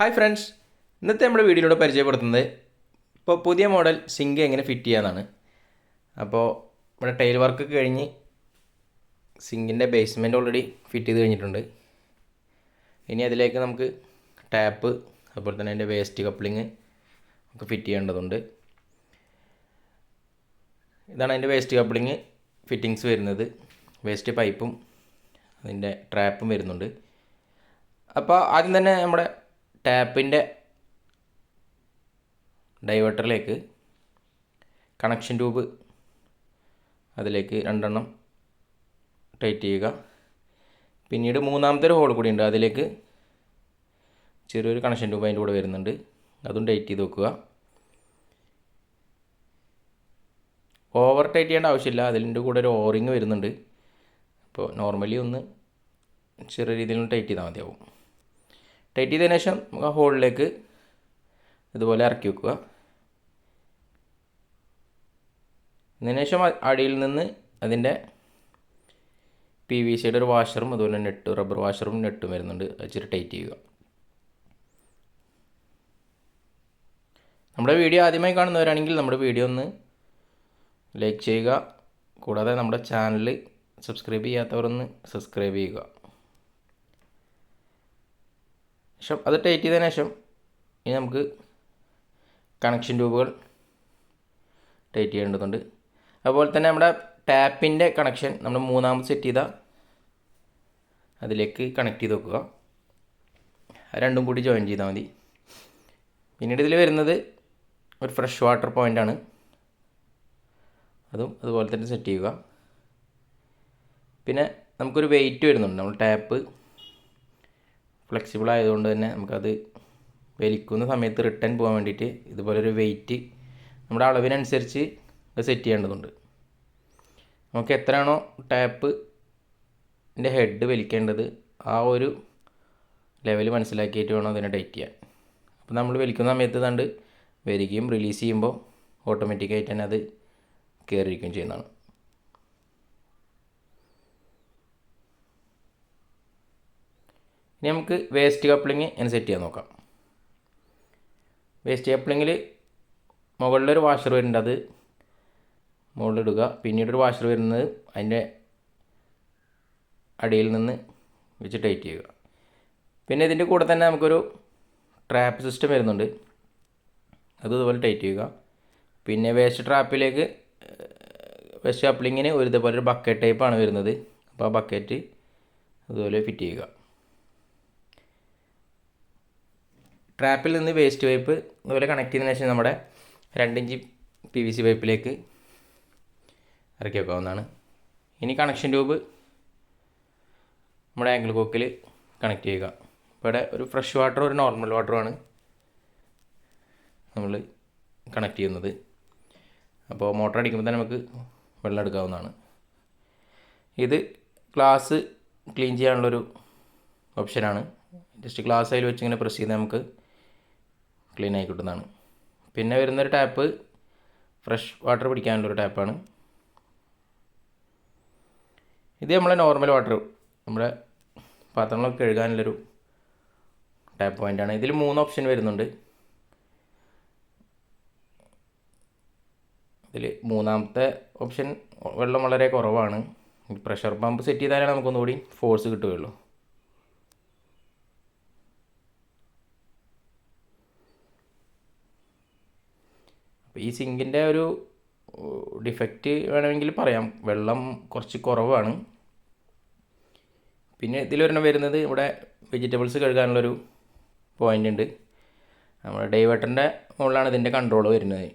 Hi friends, ഇന്നത്തെ നമ്മുടെ വീഡിയോയിലൂടെ പരിചയപ്പെടുത്തുന്നത് ഇപ്പോൾ പുതിയ മോഡൽ സിങ്ക് എങ്ങനെ ഫിറ്റ് ചെയ്യാമെന്നാണ്. അപ്പോൾ ഇവിടെ ടൈൽ വർക്ക് കഴിഞ്ഞ് സിങ്കിൻ്റെ ബേസ്മെൻറ്റ് ഓൾറെഡി ഫിറ്റ് ചെയ്ത് കഴിഞ്ഞിട്ടുണ്ട്. ഇനി അതിലേക്ക് നമുക്ക് ടാപ്പ് അതുപോലെ തന്നെ അതിൻ്റെ വേസ്റ്റ് കപ്ലിങ് ഒക്കെ ഫിറ്റ് ചെയ്യേണ്ടതുണ്ട്. ഇതാണ് അതിൻ്റെ വേസ്റ്റ് കപ്ലിങ് ഫിറ്റിങ്സ് വരുന്നത്. വേസ്റ്റ് പൈപ്പും അതിൻ്റെ ട്രാപ്പും വരുന്നുണ്ട്. അപ്പോൾ ആദ്യം തന്നെ നമ്മുടെ ടാപ്പിൻ്റെ ഡൈവേർട്ടറിലേക്ക് കണക്ഷൻ ട്യൂബ് അതിലേക്ക് 2 ടൈറ്റ് ചെയ്യുക. പിന്നീട് മൂന്നാമത്തെ ഒരു ഹോൾ കൂടി ഉണ്ട്, അതിലേക്ക് ചെറിയൊരു കണക്ഷൻ ട്യൂബ് അതിൻ്റെ കൂടെ വരുന്നുണ്ട്, അതും ടൈറ്റ് ചെയ്ത് വെക്കുക. ഓവർ ടൈറ്റ് ചെയ്യേണ്ട ആവശ്യമില്ല, അതിൻ്റെ കൂടെ ഒരു ഓറിങ് വരുന്നുണ്ട്. അപ്പോൾ നോർമലി ഒന്ന് ചെറിയ രീതിയിൽ ടൈറ്റ് ചെയ്താൽ മതിയാവും. ടൈറ്റ് ചെയ്തതിന് ശേഷം നമുക്ക് ആ ഹോളിലേക്ക് ഇതുപോലെ ഇറക്കി വെക്കുക. അതിന് ശേഷം അടിയിൽ നിന്ന് അതിൻ്റെ PVCയുടെ ഒരു വാഷറും അതുപോലെ നെറ്റ് റബ്ബർ വാഷറും നെട്ടും വരുന്നുണ്ട്, വെച്ചിട്ട് ടൈറ്റ് ചെയ്യുക. നമ്മുടെ വീഡിയോ ആദ്യമായി കാണുന്നവരാണെങ്കിൽ നമ്മുടെ വീഡിയോ ഒന്ന് ലൈക്ക് ചെയ്യുക. കൂടാതെ നമ്മുടെ ചാനൽ സബ്സ്ക്രൈബ് ചെയ്യാത്തവരൊന്ന് സബ്സ്ക്രൈബ് ചെയ്യുക. ശേഷം അത് ടൈറ്റ് ചെയ്തതിന് ശേഷം ഇനി നമുക്ക് കണക്ഷൻ ട്യൂബുകൾ ടൈറ്റ് ചെയ്യേണ്ടതുണ്ട്. അതുപോലെ തന്നെ നമ്മുടെ ടാപ്പിൻ്റെ കണക്ഷൻ നമ്മൾ മൂന്നാമത് സെറ്റ് ചെയ്ത അതിലേക്ക് കണക്ട് ചെയ്ത് വെക്കുക. രണ്ടും കൂടി ജോയിൻ ചെയ്താൽ മതി. പിന്നീട് ഇതിൽ വരുന്നത് ഒരു ഫ്രഷ് വാട്ടർ പോയിൻ്റാണ്, അതും അതുപോലെ തന്നെ സെറ്റ് ചെയ്യുക. പിന്നെ നമുക്കൊരു വെയിറ്റ് വരുന്നുണ്ട്. നമ്മൾ ടാപ്പ് ഫ്ലെക്സിബിൾ ആയതുകൊണ്ട് തന്നെ നമുക്കത് വലിക്കുന്ന സമയത്ത് റിട്ടേൺ പോകാൻ വേണ്ടിയിട്ട് ഇതുപോലൊരു വെയിറ്റ് നമ്മുടെ അളവിനനുസരിച്ച് അത് സെറ്റ് ചെയ്യേണ്ടതുണ്ട്. നമുക്ക് എത്രയാണോ ടാപ്പിൻ്റെ ഹെഡ് വലിക്കേണ്ടത് ആ ഒരു ലെവൽ മനസ്സിലാക്കിയിട്ട് വേണം അതിനെ ടൈറ്റ് ചെയ്യാൻ. അപ്പോൾ നമ്മൾ വലിക്കുന്ന സമയത്ത് കണ്ട് വരികയും റിലീസ് ചെയ്യുമ്പോൾ ഓട്ടോമാറ്റിക്കായിട്ട് തന്നെ അത് കയറിയിരിക്കുകയും ചെയ്യുന്നതാണ്. ഇനി നമുക്ക് വേസ്റ്റ് കപ്ലിങ് എങ്ങനെ സെറ്റ് ചെയ്യാൻ നോക്കാം. വേസ്റ്റ് കപ്ലിങ്ങിൽ മുകളിലൊരു വാഷർ വരുന്നുണ്ട്, അത് മുകളിലിടുക. പിന്നീടൊരു വാഷർ വരുന്നത് അതിൻ്റെ അടിയിൽ നിന്ന് വെച്ച് ടൈറ്റ് ചെയ്യുക. പിന്നെ ഇതിൻ്റെ കൂടെ തന്നെ നമുക്കൊരു ട്രാപ്പ് സിസ്റ്റം വരുന്നുണ്ട്, അത് ഇതുപോലെ ടൈറ്റ് ചെയ്യുക. പിന്നെ വേസ്റ്റ് ട്രാപ്പിലേക്ക് വേസ്റ്റ് കപ്ലിങ്ങിന് ഇതുപോലെ ഒരു ബക്കറ്റ് ടൈപ്പാണ് വരുന്നത്, അപ്പോൾ ആ ബക്കറ്റ് അതുപോലെ ഫിറ്റ് ചെയ്യുക. ട്രാപ്പിൽ നിന്ന് വേസ്റ്റ് പൈപ്പ് അതുപോലെ കണക്ട് ചെയ്തതിന് ശേഷം നമ്മുടെ 2 ഇഞ്ച് PVC പൈപ്പിലേക്ക് ഇറക്കി വെക്കാവുന്നതാണ്. ഇനി കണക്ഷൻ ട്യൂബ് നമ്മുടെ ആംഗിൾ കോക്കിൽ കണക്ട് ചെയ്യുക. ഇവിടെ ഒരു ഫ്രഷ് വാട്ടറും ഒരു നോർമൽ വാട്ടറുമാണ് നമ്മൾ കണക്ട് ചെയ്യുന്നത്. അപ്പോൾ മോട്ടർ അടിക്കുമ്പോൾ തന്നെ നമുക്ക് വെള്ളം എടുക്കാവുന്നതാണ്. ഇത് ഗ്ലാസ് ക്ലീൻ ചെയ്യാനുള്ളൊരു ഓപ്ഷനാണ്. ജസ്റ്റ് ഗ്ലാസ് അതിൽ വെച്ച് ഇങ്ങനെ പ്രസ് ചെയ്താൽ നമുക്ക് ക്ലീൻ ആയി കിട്ടുന്നതാണ്. പിന്നെ വരുന്നൊരു ടാപ്പ് ഫ്രഷ് വാട്ടർ പിടിക്കാനുള്ളൊരു ടാപ്പാണ്. ഇത് നമ്മളെ നോർമൽ വാട്ടർ നമ്മുടെ പാത്രങ്ങളൊക്കെ കഴുകാനുള്ളൊരു ടാപ്പ് പോയിൻ്റാണ്. ഇതിൽ 3 ഓപ്ഷൻ വരുന്നുണ്ട്. ഇതിൽ മൂന്നാമത്തെ ഓപ്ഷൻ വെള്ളം വളരെ കുറവാണ്. പ്രഷർ പമ്പ് സെറ്റ് ചെയ്താലാണ് നമുക്കൊന്നുകൂടി ഫോഴ്സ് കിട്ടുകയുള്ളൂ. അപ്പോൾ ഈ സിങ്കിൻ്റെ ഒരു ഡിഫക്റ്റ് വേണമെങ്കിൽ പറയാം, വെള്ളം കുറച്ച് കുറവാണ്. പിന്നെ ഇതിലൊരെണ്ണം വരുന്നത് ഇവിടെ വെജിറ്റബിൾസ് കഴുകാനുള്ളൊരു പോയിൻ്റ് ഉണ്ട്. നമ്മുടെ ഡൈവേർട്ടറിൻ്റെ മുകളിലാണ് ഇതിൻ്റെ കൺട്രോൾ വരുന്നത്.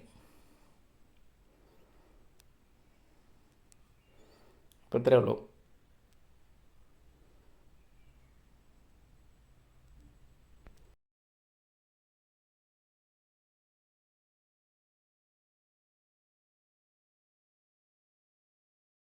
അപ്പോൾ ഇത്രയേ ഉള്ളൂ.